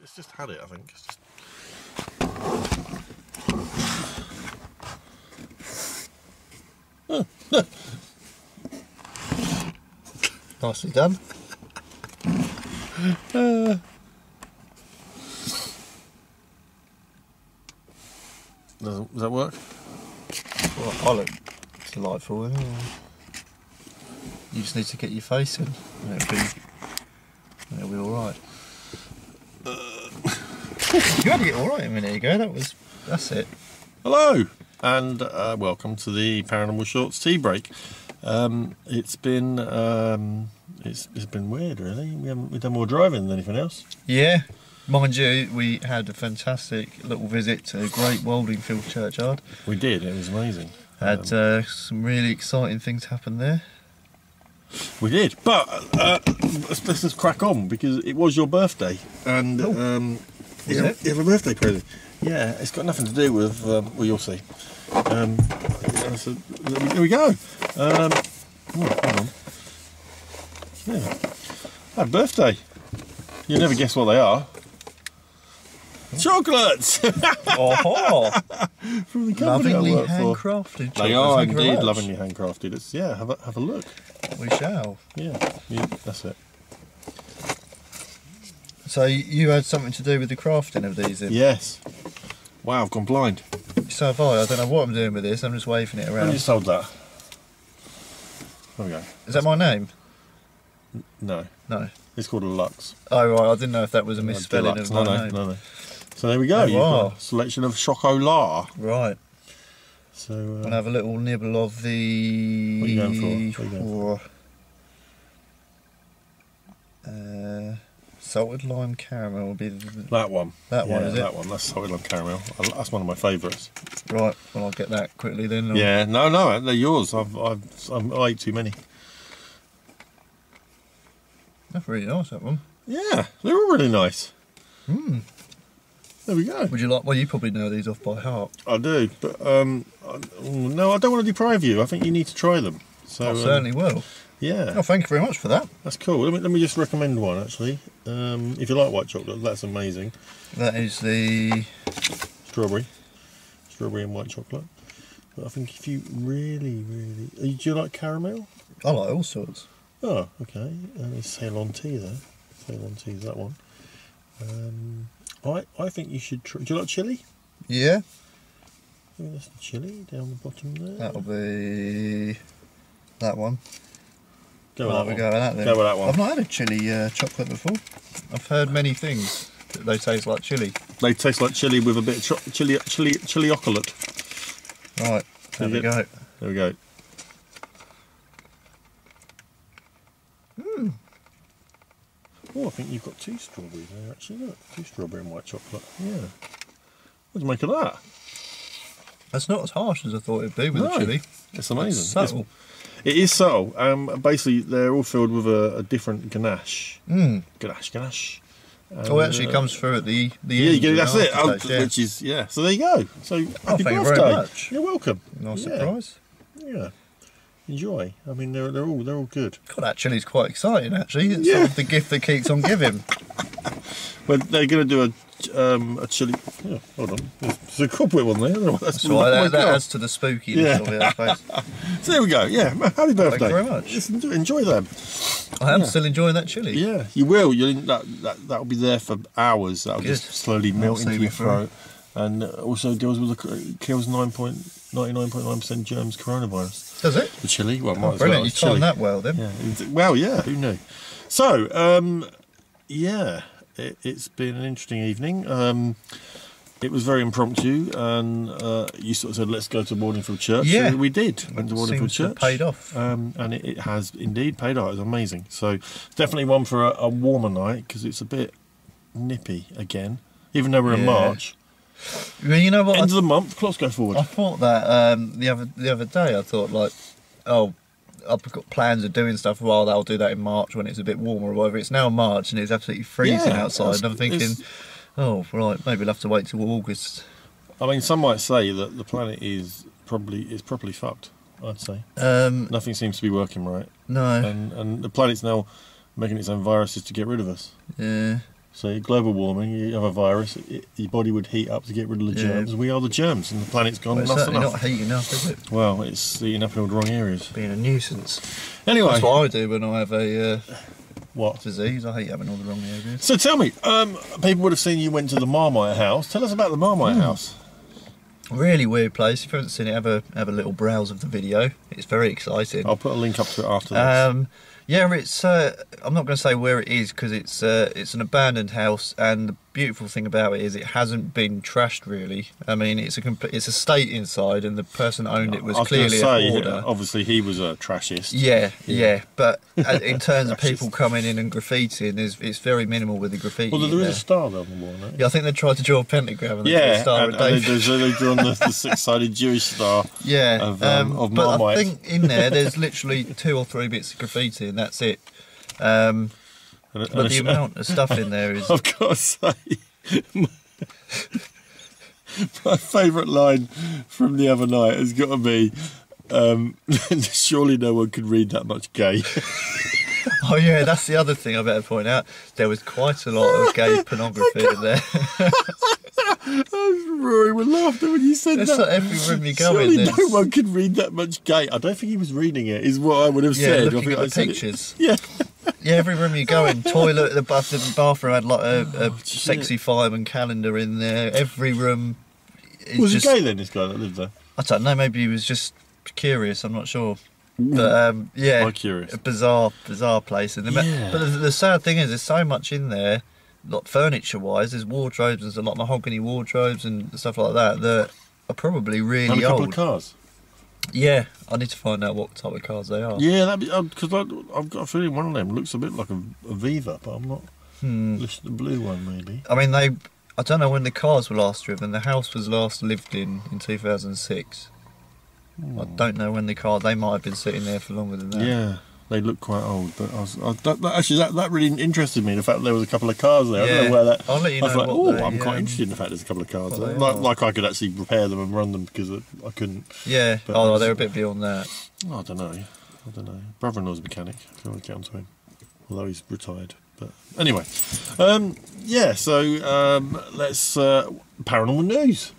It's just had it, I think. It's just... Nicely done. Does that work? Well, I look delightful anyway. You just need to get your face in and it'll be alright. You had it alright a minute ago, that's it. Hello and welcome to the Paranormal Shorts tea break. It's been weird really. We've done more driving than anything else. Yeah. Mind you, we had a fantastic little visit to Great Waldingfield Churchyard. We did, it was amazing. Had some really exciting things happen there. We did, but let's just crack on because it was your birthday and you have a birthday present. Yeah, it's got nothing to do with, well you'll see. So, there we go. Oh, hold on. Yeah, a birthday. You'll never guess what they are. Chocolates! Oh, from the company lovingly I work for. handcrafted. They are indeed lovingly handcrafted. It's, yeah, have a look. We shall. Yeah, that's it. So you had something to do with the crafting of these then? Yes. Wow, I've gone blind. So have I. I don't know what I'm doing with this. I'm just waving it around. I just sold that. There we go. Is that my name? No. No. It's called a Lux. Oh right, I didn't know if that was a misspelling of my name. No. So there we go. Oh, You've got a selection of chocolat. Right. So I'll have a little nibble of the... What are you going for? What are you going for? Salted lime caramel will be that one. That one, is it? That one. That's salted lime caramel. That's one of my favourites. Right. Well, I'll get that quickly then. Or... Yeah. No. They're yours. I ate too many. That's really nice, that one. Yeah, they're all really nice. Hmm. There we go. Would you like? Well, you probably know these off by heart. I do, but no, I don't want to deprive you. I think you need to try them. So I certainly will. Yeah. Oh, thank you very much for that. That's cool. Let me just recommend one actually. If you like white chocolate, that's amazing. That is the strawberry and white chocolate. But I think if you really, do you like caramel? I like all sorts. Oh, okay. And there's Ceylon tea there. Ceylon tea is that one. I think you should try. Do you like chili? Yeah. I think that's the chili down the bottom there. That'll be that one. Go with that one. Go with that then. Go with that one. I've not had a chili chocolate before. I've heard many things that they taste like chili. They taste like chili with a bit of chili chocolate. Right. There we go. There we go. Oh, I think you've got two strawberries there actually. Look, two strawberry and white chocolate. Yeah. What do you make of that? That's not as harsh as I thought it'd be with the chili. It's amazing. It's subtle. It is subtle. Basically, they're all filled with a different ganache. Ganache. Oh, it actually comes through at the yeah, you get that's it. Yeah. Which is So there you go. So happy thank birthday. you very much. You're welcome. Nice surprise. Yeah. Enjoy. I mean, they're all good. God, that chili's quite exciting. Actually, it's sort of the gift that keeps on giving. Well, they're going to do a chili. Yeah, hold on. There's a cobweb on there. That's right. That adds to the spookiness of it, I suppose. So there we go. Yeah, happy birthday. Thank you very much. Just enjoy them. I am still enjoying that chili. Yeah, you will. That'll be there for hours. That'll just slowly melt into your throat, and also deals with kills 99.9% germs, coronavirus. Does it? The chili. Well, might as well. Brilliant. You timed that well then. Yeah. Well, yeah. Who knew? So, yeah, it's been an interesting evening. It was very impromptu, and you sort of said, "Let's go to Wardingfield Church." Yeah, so we did. Went to Wardingfield Church. Paid off, and it has indeed paid off. It was amazing. So definitely one for a warmer night because it's a bit nippy again, even though we're in March. Well, you know what? End of the month, clocks go forward. I thought that the other day. I thought like, oh, I've got plans of doing stuff. Well, I'll do that in March when it's a bit warmer or whatever. It's now March and it's absolutely freezing outside. And I'm thinking, oh right, maybe we'll have to wait till August. I mean, some might say that the planet is properly fucked. I'd say nothing seems to be working right. No, and the planet's now making its own viruses to get rid of us. Yeah. So global warming, you have a virus, your body would heat up to get rid of the germs. We are the germs, and the planet's gone. Well, it's certainly not heating up, is it? Well, it's heating up in all the wrong areas. Being a nuisance. Anyway, that's what I do when I have a what disease. I hate having all the wrong areas. So tell me, people would have seen you went to the Marmite house. Tell us about the Marmite house. Really weird place. If you haven't seen it, have a little browse of the video. It's very exciting. I'll put a link up to it after this. Yeah, it's. I'm not going to say where it is because it's an abandoned house, and the beautiful thing about it is it hasn't been trashed really. I mean, it's a state inside, and the person who owned it was clearly a hoarder. Obviously, he was a trashist. Yeah. But in terms of people coming in and graffitiing, it's very minimal with the graffiti. Well, there is a star there on the wall, no? Yeah, I think they tried to draw a pentagram and they drew a star. And they've drawn the six-sided Jewish star. Yeah, of but Marmite. I think in there's literally 2 or 3 bits of graffiti, and that's it. But the amount of stuff in there is... I've got to say, my favourite line from the other night has got to be, surely no one could read that much gay. Oh yeah, that's the other thing I better point out. There was quite a lot of gay pornography in there. I was roaring with laughter when you said that. Like every room you go Surely in, no one could read that much gay. I don't think he was reading it, is what I would have said. Looking at the pictures. Yeah. Yeah, every room you go in, toilet, the bathroom had like a sexy fireman calendar in there. Every room is was just... he gay then, this guy that lived there? I don't know, maybe he was just curious, I'm not sure. But yeah, quite curious. A bizarre place. And but the sad thing is, there's so much in there, like furniture-wise. There's wardrobes, there's a lot of mahogany wardrobes and stuff like that are probably really old. And a couple of cars. Yeah, I need to find out what type of cars they are. Yeah, that'd be because I've got a feeling one of them looks a bit like a Viva, but I'm not. Just the blue one, maybe. I mean, I don't know when the cars were last driven. The house was last lived in 2006. I don't know when they might have been sitting there for longer than that. Yeah, they look quite old, but that really interested me. The fact that there was a couple of cars there. I don't know where that. I'll let you know. I was like, I'm quite interested in the fact there's a couple of cars there. Like I could actually repair them and run them because I couldn't. Yeah. But they're a bit beyond that. Oh, I don't know. Brother-in-law's a mechanic. I can always get onto him, although he's retired. But anyway, yeah. So let's paranormal news.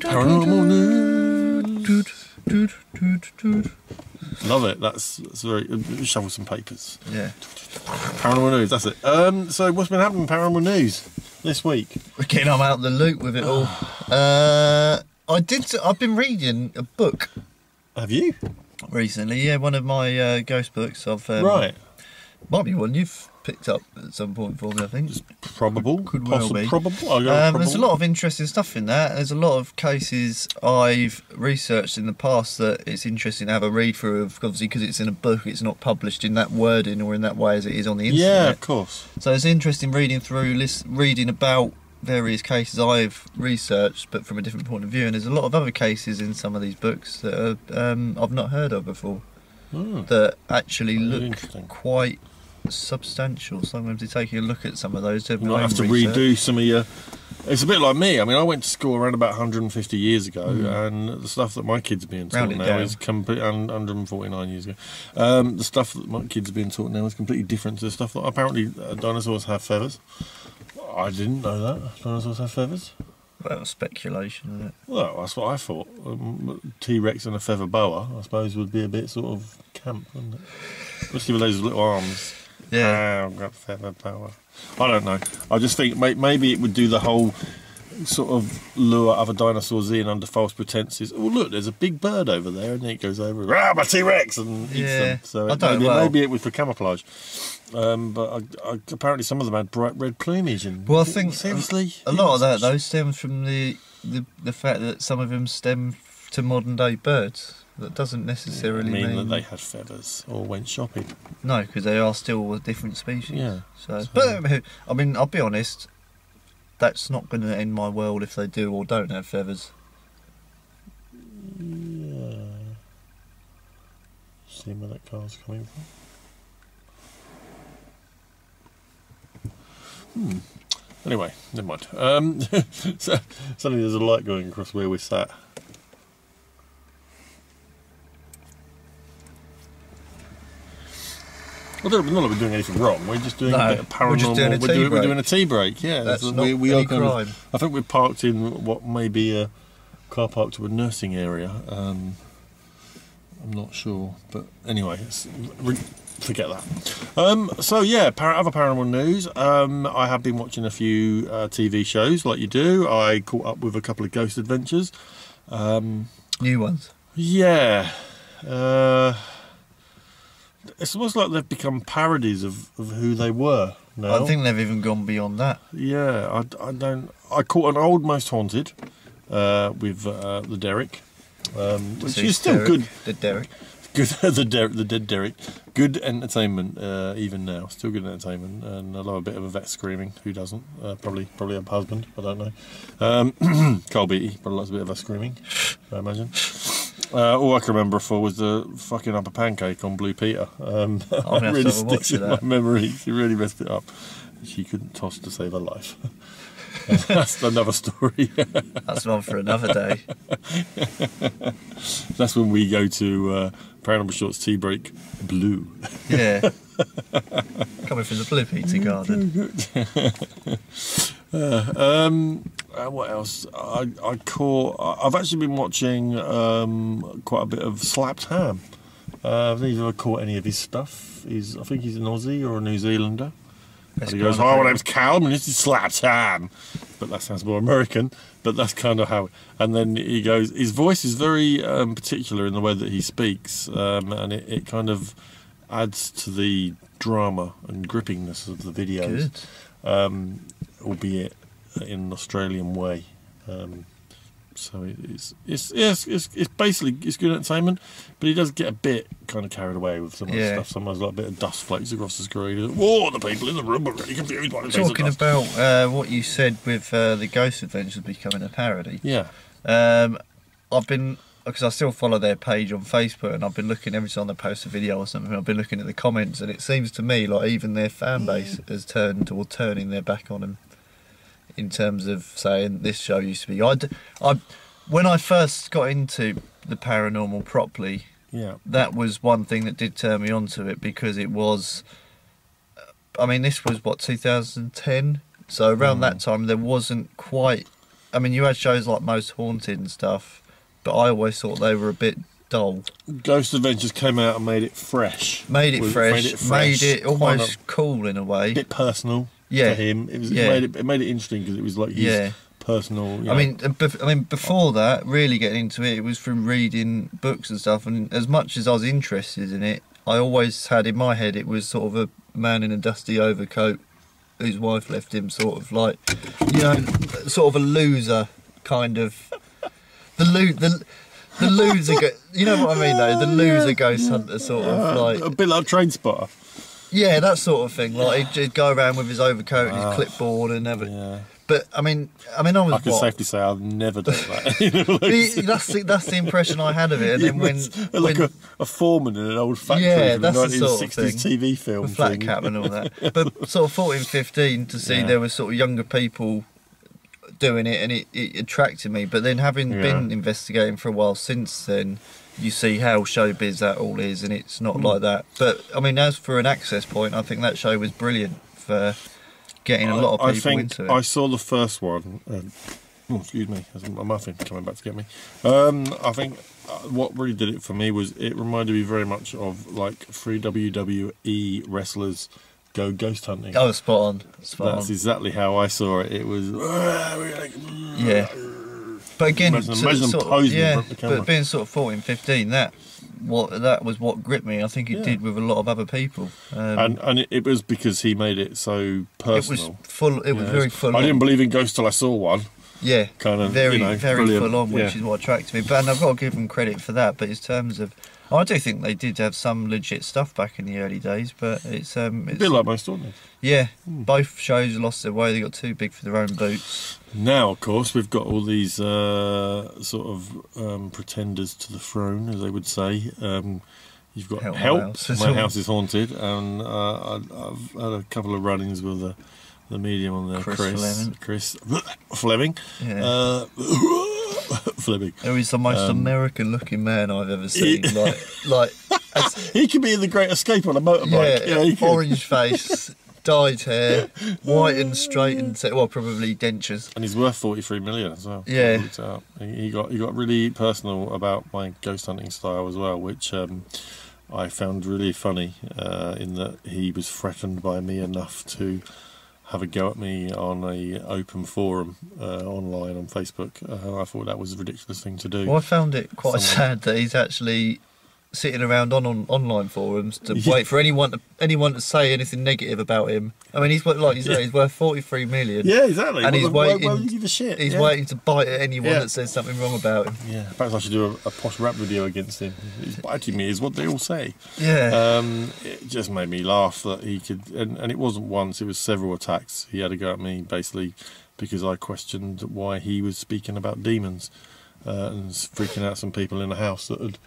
Paranormal news. Love it. That's very. Shuffle some papers. Yeah. Paranormal news. That's it. So what's been happening in paranormal news this week? Again, I'm out of the loop with it all. I've been reading a book. Have you? Recently, yeah, one of my ghost books. Right. Might be one you've picked up at some point for me, I think. Probable. Could well be. Probable. There's a lot of interesting stuff in that. There's a lot of cases I've researched in the past that it's interesting to have a read through of, obviously because it's in a book, it's not published in that wording or in that way as it is on the internet. Yeah, of course. So it's interesting reading through, reading about various cases I've researched, but from a different point of view. And there's a lot of other cases in some of these books that I've not heard of before that actually look quite substantial. So I'm going to be taking a look at some of those. You might have to redo some of your... It's a bit like me. I mean, I went to school around about 150 years ago, and the stuff that my kids are being taught now is completely 149 years ago. The stuff that my kids are being taught now is completely different to the stuff that apparently dinosaurs have feathers. I didn't know that dinosaurs have feathers. Well, speculation, isn't it? Well, that's what I thought. T-Rex and a feather boa, I suppose, would be a bit sort of camp, wouldn't it? Especially with those little arms. Yeah. I've got feather boa. I don't know. I just think maybe it would do the whole sort of lure other dinosaurs in under false pretenses. Oh, look, there's a big bird over there, and then it goes over, my T-Rex, and eats them. So maybe it was for camouflage. But apparently some of them had bright red plumage. And well, I think seriously, a lot of that though stems from the fact that some of them stem to modern day birds. That doesn't necessarily mean that they had feathers or went shopping. No, because they are still a different species. Yeah. So, but I mean, I'll be honest. That's not going to end my world if they do or don't have feathers. Yeah. See where that car's coming from. Anyway, never mind. So, suddenly there's a light going across where we're sat. Well, not that we're doing anything wrong. We're just doing a bit of paranormal. We're doing a tea break. Yeah, that's not any crime. I think we're parked in what may be a car park to a nursing area. I'm not sure, but anyway, forget that. So yeah, other paranormal news. I have been watching a few TV shows, like you do. I caught up with a couple of Ghost Adventures. New ones. Yeah. It's almost like they've become parodies of who they were now. I think they've even gone beyond that. Yeah, I caught an old Most Haunted with the Derek, which is still Derek, good. The Derek. Good, the dead Derek. Good entertainment, even now. Still good entertainment, and I love a bit of a vet screaming. Who doesn't? Probably a husband. I don't know. Carl Beatty probably likes a bit of a screaming, I imagine. All I can remember for was the fucking upper pancake on Blue Peter. It really sticks in my memory. She really messed it up. She couldn't toss to save her life. That's another story. That's one for another day. That's when we go to Paranormal Shorts tea break. Blue. Yeah. Coming from the Blue Peter garden. What else? I've actually been watching quite a bit of Slapped Ham. I don't know if you've ever caught any of his stuff. I think he's an Aussie or a New Zealander. And he goes, "Hi, my name's Cal, and this is Slapped Ham." But that sounds more American. But that's kind of how. And then he goes. His voice is very particular in the way that he speaks, and it kind of adds to the drama and grippingness of the videos. Good. Albeit in an Australian way. So it's basically it's good entertainment, but he does get a bit kind of carried away with some of the stuff. Sometimes like a bit of dust flakes across the screen. Whoa, the people in the room are really confused by the Talking about what you said with the Ghost Adventures becoming a parody. Yeah. I've been, because I still follow their page on Facebook, and I've been looking every time they post a video or something. I've been looking at the comments, and it seems to me like even their fan base has turning their back on them. In terms of saying this show used to be, when I first got into the paranormal properly, that was one thing that did turn me onto it, because it was, I mean, this was what, 2010, so around that time there wasn't quite. I mean, you had shows like Most Haunted and stuff, but I always thought they were a bit dull. Ghost Adventures came out and made it fresh. Made it almost cool in a way. A bit personal. Yeah, for him, it made it interesting because it was like his personal. You know. I mean, before that, really getting into it, it was from reading books and stuff. And as much as I was interested in it, I always had in my head it was sort of a man in a dusty overcoat whose wife left him, sort of like, you know, sort of a loser kind of. The loser, you know what I mean though. The loser ghost hunter, sort of like a bit like Train Spotter. Yeah, that sort of thing. Like he'd go around with his overcoat and his clipboard and everything. Yeah. But I mean, I was. I can safely say I've never done that. That's the impression I had of it. And then like a foreman in an old factory, from the 1960s sort of TV film, with flat cap and all that. But sort of 14, 15 to see there were sort of younger people doing it, and it attracted me. But then having been investigating for a while since then, you see how showbiz that all is, and it's not like that. But I mean, as for an access point, I think that show was brilliant for getting a lot of people into it. I saw the first one. Excuse me, there's a muffin coming back to get me. I think what really did it for me was it reminded me very much of like 3 WWE wrestlers go ghost hunting. Oh, spot on. That's exactly how I saw it. It was But again, but being sort of 14, 15, that was what gripped me. I think it did with a lot of other people. And it was because he made it so personal. It was very full on. I didn't believe in ghosts till I saw one. Yeah, kind of very brilliant. full on, which is what attracted me. And I've got to give them credit for that. But in terms of, I do think they did have some legit stuff back in the early days. But it's a bit like Most Haunted. Yeah, both shows lost their way. They got too big for their own boots. Now, of course, we've got all these sort of pretenders to the throne, as they would say. You've got Help, My House is Haunted, and I've had a couple of run-ins with the medium on there, Chris Fleming. Yeah. Fleming. Who is the most American-looking man I've ever seen. Like He could be in The Great Escape on a motorbike. Yeah, he could. orange face, dyed hair, white and straightened, well, probably dentures. And he's worth 43 million as well. Yeah. I looked it up. He got really personal about my ghost hunting style as well, which I found really funny. In that he was threatened by me enough to have a go at me on a open forum online on Facebook. I thought that was a ridiculous thing to do. Well, I found it quite sad that he's actually sitting around on online forums to wait for anyone to say anything negative about him. I mean, he's like you say, he's worth 43 million. Yeah, exactly. And he's waiting. Well, you give a shit. He's waiting to bite at anyone that says something wrong about him. Yeah, perhaps I should do a posh rap video against him. He's biting me, is what they all say. Yeah. It just made me laugh that he could, and it wasn't once; it was several attacks. He had to go at me basically because I questioned why he was speaking about demons. And freaking out some people in the house that had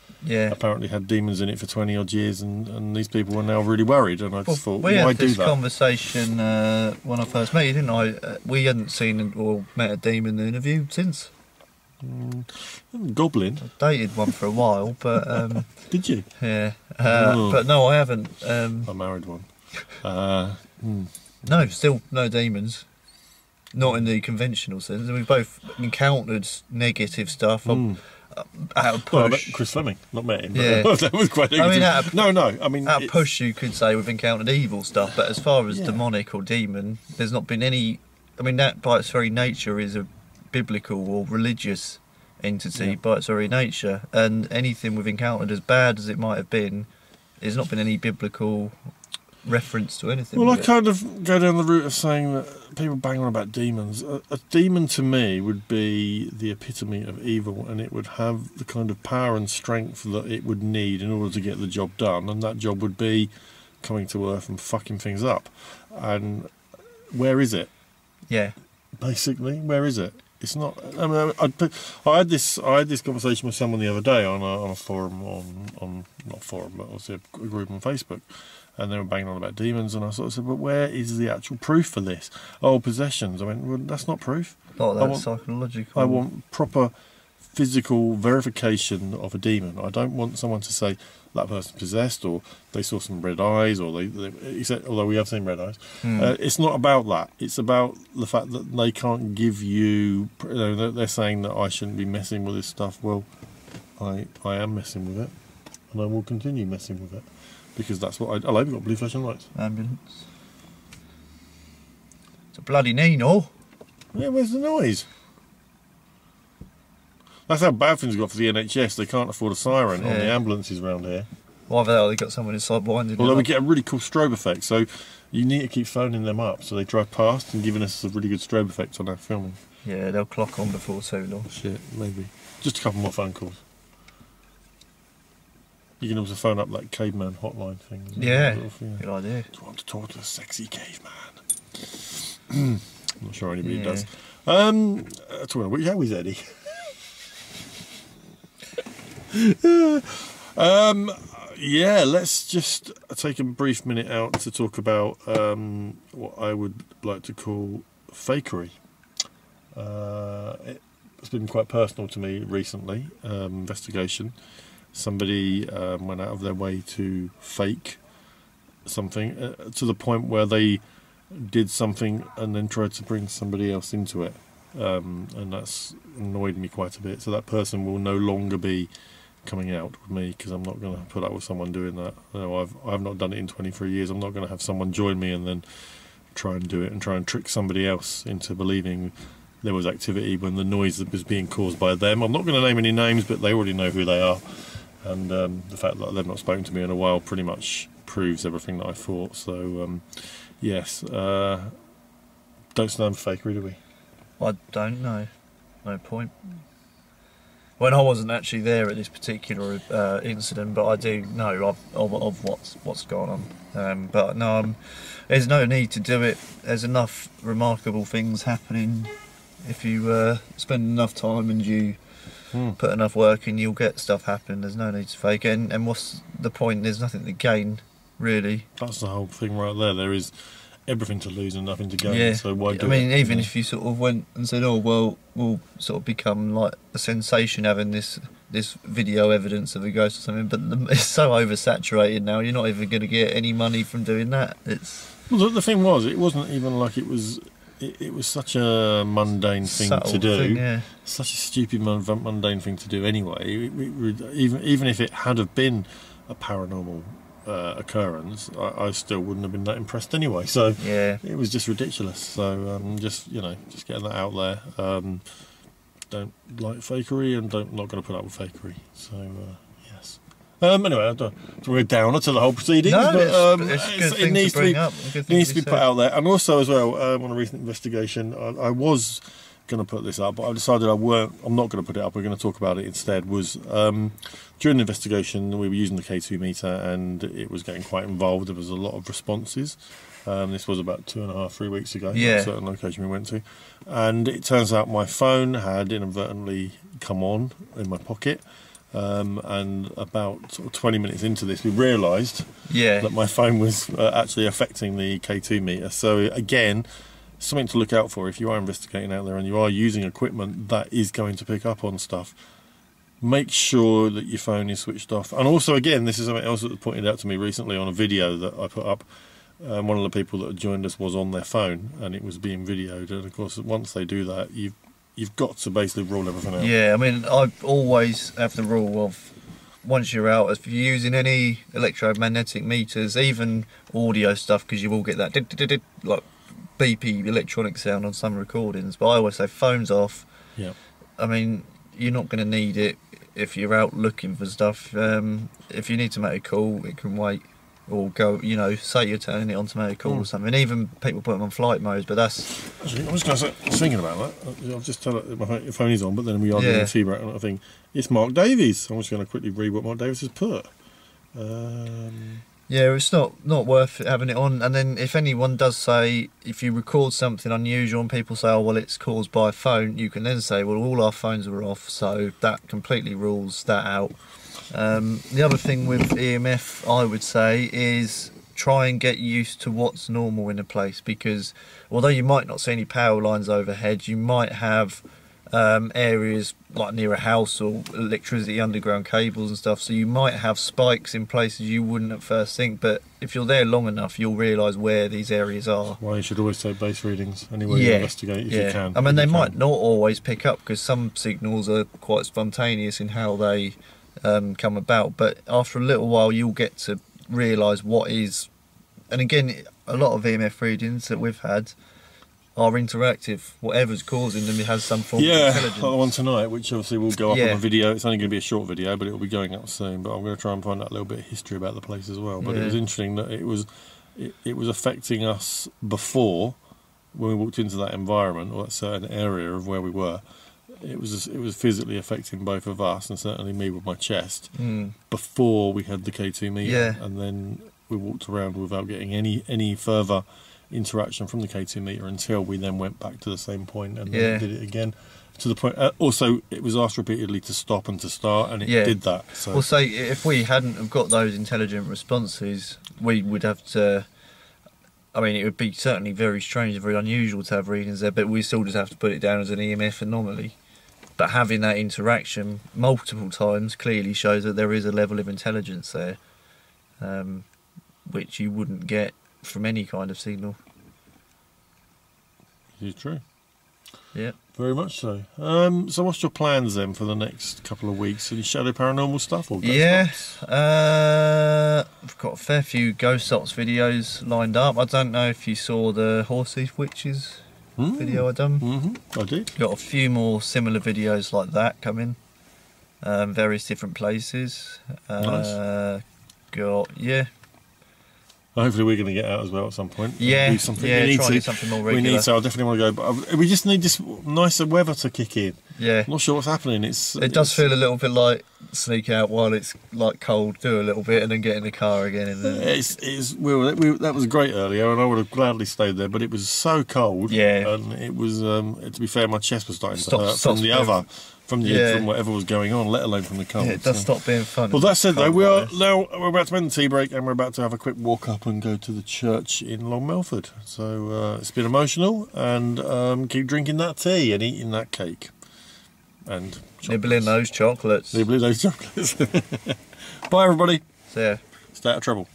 apparently had demons in it for 20 odd years, and these people were now really worried. And I just thought, why do that? We had this conversation when I first met you, didn't I? We hadn't seen or met a demon in a view since. Goblin. I dated one for a while, but did you? Yeah, but no, I haven't. I married one. No, still no demons. Not in the conventional sense. We've both encountered negative stuff. Out of push. Well, I met Chris Fleming, not met him. But Yeah. that was quite negative. I mean, out of push, you could say we've encountered evil stuff, but as far as demonic or demon, there's not been any. I mean, that by its very nature is a biblical or religious entity by its very nature, and anything we've encountered, as bad as it might have been, there's not been any biblical reference to anything. Well, I kind of go down the route of saying that people bang on about demons. A demon to me would be the epitome of evil, and it would have the kind of power and strength that it would need in order to get the job done, and that job would be coming to Earth and fucking things up. And where is it? Yeah. Basically, where is it? It's not. I mean, I had this conversation with someone the other day on a forum on not forum, but also a group on Facebook. And they were banging on about demons, and I sort of said, but where is the actual proof for this? Oh, possessions. I went, well, that's not proof. Not that psychological. I want proper physical verification of a demon. I don't want someone to say that person's possessed, or they saw some red eyes, or he said, although we have seen red eyes. It's not about that. It's about the fact that they can't give you. They're saying that I shouldn't be messing with this stuff. Well, I am messing with it, and I will continue messing with it. Because that's what I like. We've got blue flashing lights. Ambulance. It's a bloody Nino. Yeah, where's the noise? That's how bad things got for the NHS. They can't afford a siren on the ambulances around here. Well, they got someone inside winding. Although we get a really cool strobe effect, so you need to keep phoning them up so they drive past and giving us a really good strobe effect on our filming. Yeah, they'll clock on before too long. Shit, maybe. Just a couple more phone calls. You can also phone up that caveman hotline thing. Yeah, good idea. Do you want to talk to a sexy caveman? I'm not sure anybody does. Talking about how is Eddie? Let's just take a brief minute out to talk about what I would like to call fakery. It's been quite personal to me recently. Investigation. Somebody went out of their way to fake something to the point where they did something and then tried to bring somebody else into it, and that's annoyed me quite a bit. So that person will no longer be coming out with me because I'm not going to put up with someone doing that. I've not done it in 23 years. I'm not going to have someone join me and then try and do it and try and trick somebody else into believing there was activity when the noise that was being caused by them. I'm not going to name any names, but they already know who they are. And the fact that they've not spoken to me in a while pretty much proves everything that I thought. So, yes, don't stand for fakery, do we? I don't know. No point. When I wasn't actually there at this particular incident, but I do know of what's gone on. But no, there's no need to do it. There's enough remarkable things happening. If you spend enough time and you put enough work in, you'll get stuff happening. There's no need to fake it. And what's the point? There's nothing to gain, really. That's the whole thing right there. There is everything to lose and nothing to gain. Yeah. So why do it? I mean, even if you sort of went and said, "Oh, well, we'll sort of become like a sensation having this this video evidence of a ghost or something, but it's so oversaturated now. You're not even going to get any money from doing that. It's well, the thing was, it wasn't even like it was. It was such a mundane thing to do. Yeah. Such a stupid, mundane thing to do anyway. Even if it had have been a paranormal occurrence, I still wouldn't have been that impressed anyway. So yeah, it was just ridiculous. So just getting that out there. Don't like fakery, and not going to put up with fakery. So yes. Anyway, I don't go downer to the whole proceedings, no, but it needs to be put out there. And also as well, on a recent investigation, I was going to put this up, but I decided I'm not going to put it up. We're going to talk about it instead. Was during the investigation, we were using the K2 meter, and it was getting quite involved. There was a lot of responses. This was about 2.5-3 weeks ago. Yeah. At a certain location we went to, and it turns out my phone had inadvertently come on in my pocket. And about sort of 20 minutes into this, we realised that my phone was actually affecting the K2 meter. So again, something to look out for if you are investigating out there and you are using equipment that is going to pick up on stuff. Make sure that your phone is switched off. And also, again, this is something else that was pointed out to me recently on a video that I put up. One of the people that had joined us was on their phone and it was being videoed. And of course, once they do that, you've got to basically rule everything out. Yeah, I mean, I always have the rule of once you're out, if you're using any electromagnetic meters, even audio stuff, because you will get that like beepy electronic sound on some recordings. But I always say phones off. Yeah. I mean, you're not going to need it if you're out looking for stuff. If you need to make a call, it can wait. Or go, say you're turning it on to make a call or something. Even people put them on flight mode, but that's... Actually, I was thinking about that. I've just told it my phone is on, but then we are doing a feedback and I think it's Mark Davies. I'm just going to quickly read what Mark Davies has put. Yeah, it's not worth having it on. And then if anyone does say, if you record something unusual and people say, oh, well, it's caused by a phone, you can then say, well, all our phones are off, so that completely rules that out. The other thing with EMF, I would say, is try and get used to what's normal in a place, because although you might not see any power lines overhead, you might have areas like near a house or electricity underground cables and stuff, so you might have spikes in places you wouldn't at first think, but if you're there long enough you'll realise where these areas are. Well, you should always take base readings anyway. You investigate if you can. I mean, they might not always pick up because some signals are quite spontaneous in how they come about, but after a little while you'll get to realise what is, and again, a lot of EMF readings that we've had are interactive. Whatever's causing them, it has some form of intelligence. Like the one tonight, which obviously will go up on a video. It's only going to be a short video, but it will be going up soon. But I'm going to try and find out a little bit of history about the place as well. But it was interesting that it was affecting us before, when we walked into that environment or that certain area of where we were. It was physically affecting both of us, and certainly me with my chest, before we had the K2 meter, and then we walked around without getting any further interaction from the K2 meter until we then went back to the same point and then did it again. To the point. Also, it was asked repeatedly to stop and to start, and it did that. So. Well, say if we hadn't have got those intelligent responses, we would have to. I mean, it would be certainly very strange and very unusual to have readings there, but we still just have to put it down as an EMF anomaly. But having that interaction multiple times clearly shows that there is a level of intelligence there, which you wouldn't get from any kind of signal. It's true. Yeah. Very much so. So what's your plans then for the next couple of weeks? Any shadow paranormal stuff? Or I've got a fair few Ghost Ops videos lined up. I don't know if you saw the Horse Thief Witches video I done. I did. Got a few more similar videos like that coming. Various different places. Nice. Hopefully we're going to get out as well at some point. Yeah, do something. try and do something more regular. We need to. I definitely want to go, but we just need this nicer weather to kick in. Yeah. I'm not sure what's happening. It does feel a little bit like sneak out while it's like cold, do a little bit, and then get in the car again. And then... that was great earlier, and I would have gladly stayed there, but it was so cold. Yeah. And it was, to be fair, my chest was starting to hurt from whatever was going on, let alone from the cold. Yeah, it does stop being fun. Well, that said, though, we're about to end the tea break, and we're about to have a quick walk up and go to the church in Long Melford. So it's been emotional, and keep drinking that tea and eating that cake. and nibbling those chocolates. Nibbling those chocolates. Bye, everybody. See ya. Stay out of trouble.